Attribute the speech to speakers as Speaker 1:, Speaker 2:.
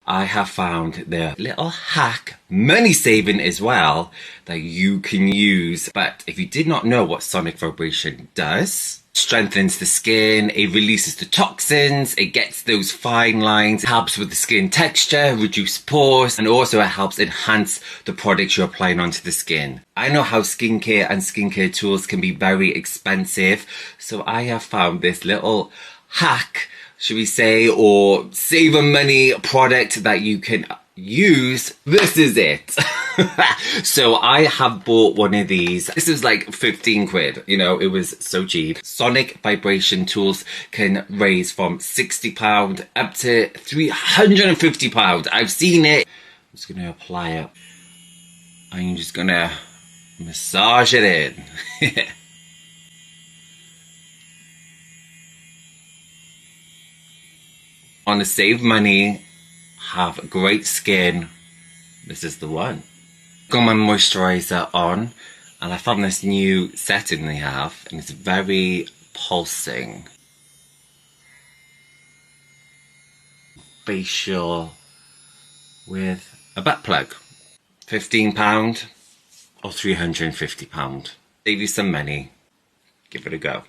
Speaker 1: I have found the little hack, money saving as well, that you can use. But if you did not know what sonic vibration does, strengthens the skin, it releases the toxins, it gets those fine lines, it helps with the skin texture, reduce pores, and also it helps enhance the products you're applying onto the skin. I know how skincare and skincare tools can be very expensive, so I have found this little hack, should we say, or save a money product that you can use. This is it. So I have bought one of these. This is like 15 quid, you know, it was so cheap. Sonic vibration tools can raise from £60 up to £350. I've seen it. I'm just gonna apply it. I'm just gonna massage it in. Want to save money, have great skin, this is the one. Got my moisturizer on, and I found this new setting they have, and it's very pulsing. Facial with a butt plug. £15 or £350. Save you some money. Give it a go.